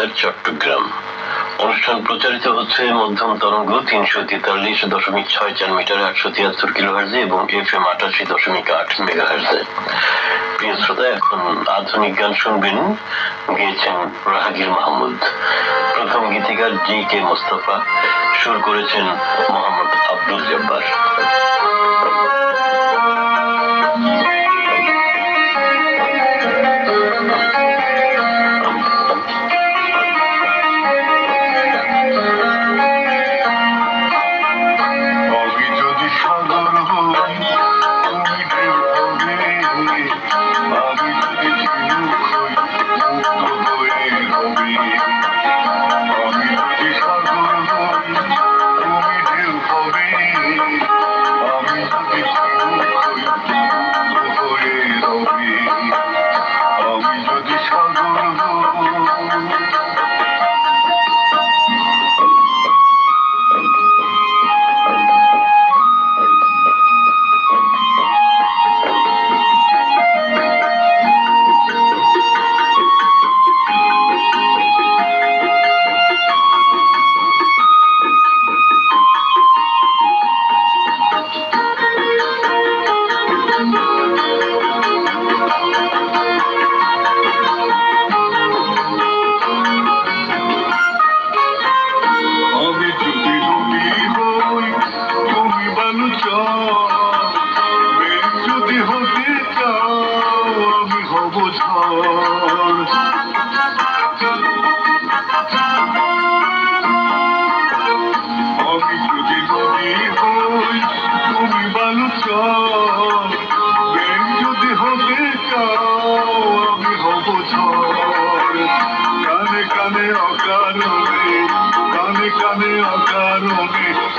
Centre, Chittagong. অনুষ্ঠান প্রচারিত হচ্ছে মধ্যম তরঙ্গ 343.64 মিটার 873 কিলোহার্জে এবং FM 88.8 মেগাহার্জে। প্রিয় শ্রোতা, এখন আধুনিক গান শুনবেন, গেয়েছেন রাহাগীর মাহমুদ। প্রথম গীতিকার GK মোস্তফা, সুর করেছেন মোহাম্মদ আব্দুল জব্বার।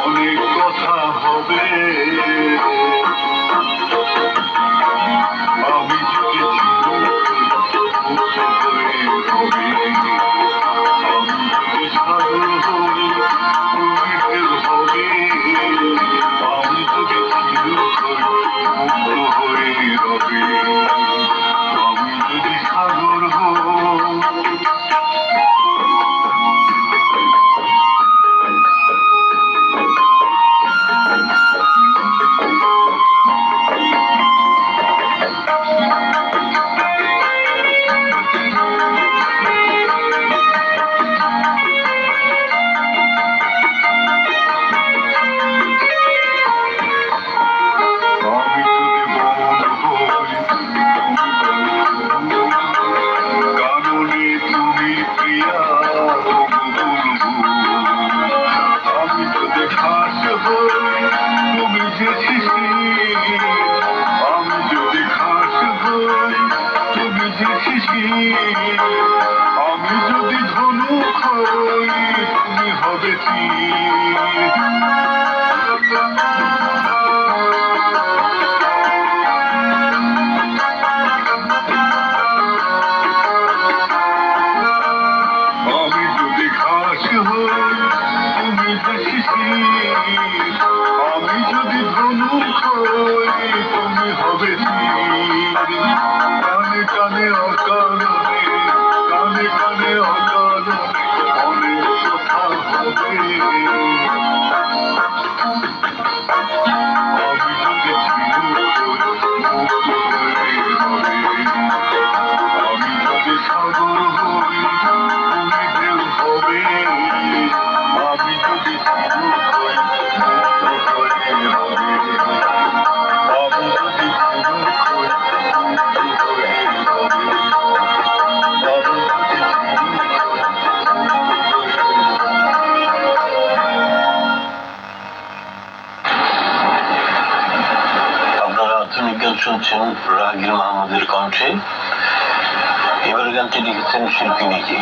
অনেক কথা হবে। আমি যদি সাগর হই, তুমি ঢেউ হবে। আমি যদি মুক্ত হয়ে রবে, আমি যদি সাগর হই। আমি যদি ধনুক হই, তুমি হবে আমি যদি ঘাস হই, তুমি যে শিশির। আমি যদি ধনুক হই, তুমি হবে কানে কানে অকারণে, কানে কানে অকারণে অনেক কথা হবে। আমি যদি মুক্ত হয়ে রবে, আমি যদি সাগর হই, তুমি ঢেউ হবে। আমি যদি মুক্ত হয়ে রবে, আমি যদি শুনছেন রাহাগীর মাহমুদের কণ্ঠে। এবার গানটি লিখেছেন শিল্পী নিজে।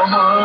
আমার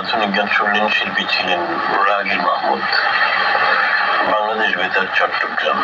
পদার্থবিজ্ঞান শুনলেন, শিল্পী ছিলেন রাগী মাহমুদ। বাংলাদেশ বেতার, চট্টগ্রাম।